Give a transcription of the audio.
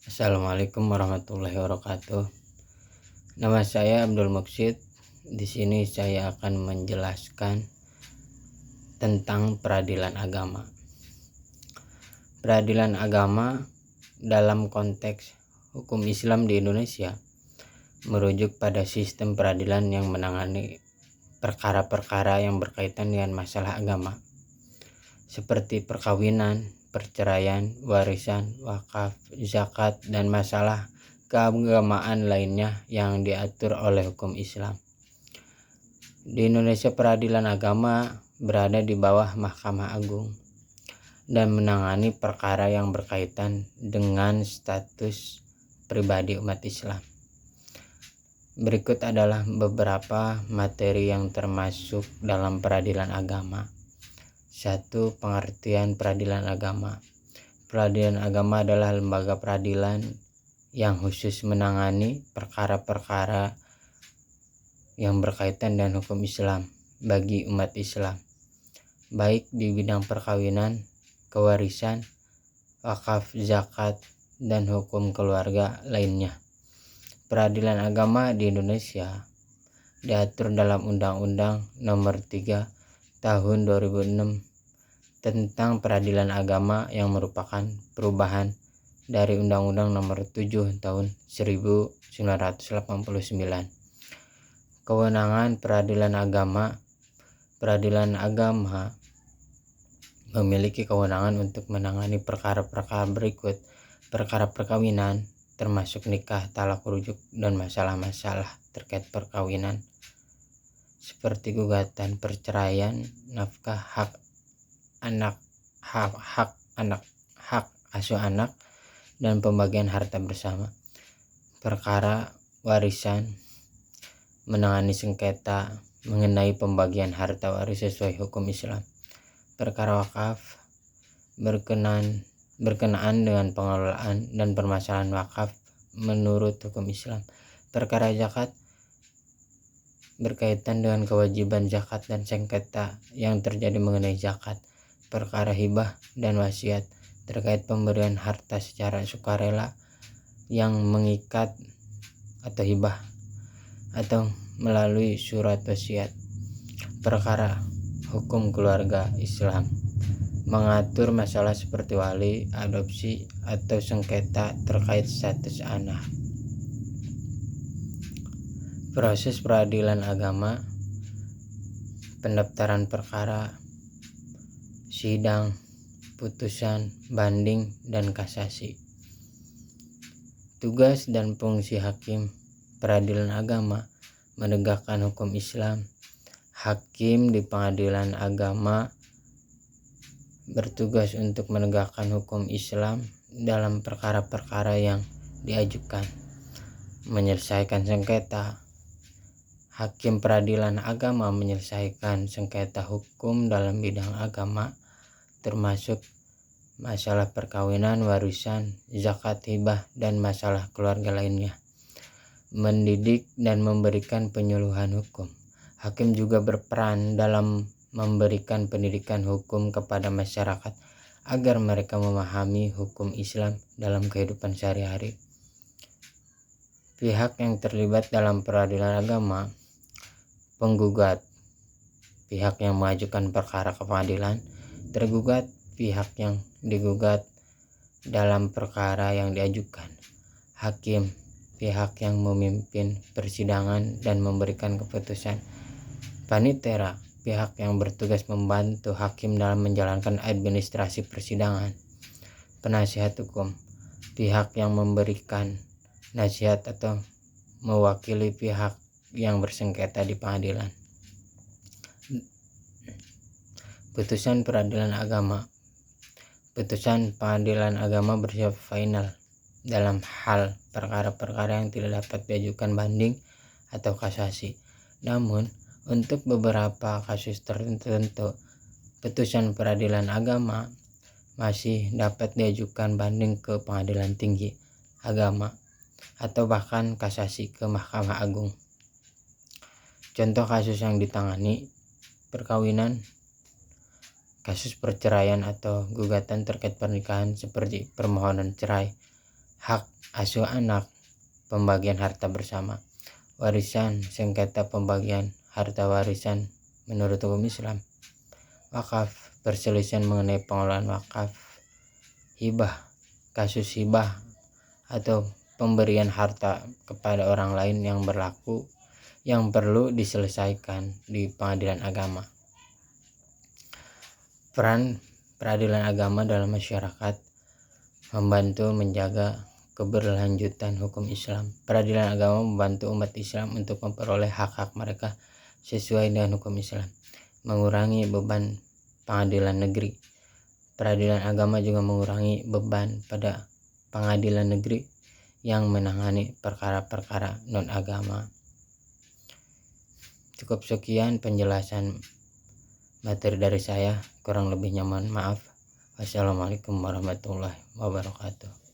Assalamualaikum warahmatullahi wabarakatuh. Nama saya Abdul Muksid. Di sini saya akan menjelaskan tentang peradilan agama. Peradilan agama dalam konteks hukum Islam di Indonesia merujuk pada sistem peradilan yang menangani perkara-perkara yang berkaitan dengan masalah agama, seperti perkawinan, perceraian, warisan, wakaf, zakat, dan masalah keagamaan lainnya yang diatur oleh hukum Islam. Di Indonesia, peradilan agama berada di bawah Mahkamah Agung dan menangani perkara yang berkaitan dengan status pribadi umat Islam. Berikut adalah beberapa materi yang termasuk dalam peradilan agama. 1. Pengertian peradilan agama. Peradilan agama adalah lembaga peradilan yang khusus menangani perkara-perkara yang berkaitan dengan hukum Islam bagi umat Islam, baik di bidang perkawinan, kewarisan, wakaf, zakat, dan hukum keluarga lainnya. Peradilan agama di Indonesia diatur dalam Undang-Undang Nomor 3 Tahun 2006 tentang peradilan agama yang merupakan perubahan dari Undang-Undang Nomor 7 Tahun 1989. Kewenangan peradilan agama. Peradilan agama memiliki kewenangan untuk menangani perkara-perkara berikut: perkara perkawinan, termasuk nikah, talak rujuk, dan masalah-masalah terkait perkawinan, seperti gugatan perceraian, nafkah, hak asuh anak, dan pembagian harta bersama. Perkara warisan, menangani sengketa mengenai pembagian harta waris sesuai hukum Islam. Perkara wakaf, berkenaan dengan pengelolaan dan permasalahan wakaf menurut hukum Islam. Perkara zakat, berkaitan dengan kewajiban zakat dan sengketa yang terjadi mengenai zakat. Perkara hibah dan wasiat, terkait pemberian harta secara sukarela yang mengikat atau hibah atau melalui surat wasiat. Perkara hukum keluarga Islam, mengatur masalah seperti wali, adopsi, atau sengketa terkait status anak. Proses peradilan agama, pendaftaran perkara, sidang, putusan, banding, dan kasasi. Tugas dan fungsi hakim peradilan agama: menegakkan hukum Islam. Hakim di pengadilan agama bertugas untuk menegakkan hukum Islam dalam perkara-perkara yang diajukan. Menyelesaikan sengketa. Hakim peradilan agama menyelesaikan sengketa hukum dalam bidang agama, termasuk masalah perkawinan, warisan, zakat, hibah, dan masalah keluarga lainnya. Mendidik dan memberikan penyuluhan hukum. Hakim juga berperan dalam memberikan pendidikan hukum kepada masyarakat agar mereka memahami hukum Islam dalam kehidupan sehari-hari. Pihak yang terlibat dalam peradilan agama: penggugat, pihak yang mengajukan perkara ke pengadilan; tergugat, pihak yang digugat dalam perkara yang diajukan; hakim, pihak yang memimpin persidangan dan memberikan keputusan; panitera, pihak yang bertugas membantu hakim dalam menjalankan administrasi persidangan; penasihat hukum, pihak yang memberikan nasihat atau mewakili pihak yang bersengketa di pengadilan. Putusan peradilan agama. Putusan pengadilan agama bersifat final dalam hal perkara-perkara yang tidak dapat diajukan banding atau kasasi. Namun, untuk beberapa kasus tertentu, putusan peradilan agama masih dapat diajukan banding ke Pengadilan Tinggi Agama atau bahkan kasasi ke Mahkamah Agung. Contoh kasus yang ditangani: perkawinan, kasus perceraian atau gugatan terkait pernikahan seperti permohonan cerai, hak asuh anak, pembagian harta bersama, warisan, sengketa pembagian harta warisan menurut hukum Islam, wakaf, perselisihan mengenai pengelolaan wakaf, hibah, kasus hibah atau pemberian harta kepada orang lain yang berlaku yang perlu diselesaikan di pengadilan agama. Peran peradilan agama dalam masyarakat membantu menjaga keberlanjutan hukum Islam. Peradilan agama membantu umat Islam untuk memperoleh hak-hak mereka sesuai dengan hukum Islam, mengurangi beban pengadilan negeri. Peradilan agama juga mengurangi beban pada pengadilan negeri yang menangani perkara-perkara non-agama. Cukup sekian penjelasan materi dari saya, kurang lebihnya mohon maaf. Wassalamualaikum warahmatullahi wabarakatuh.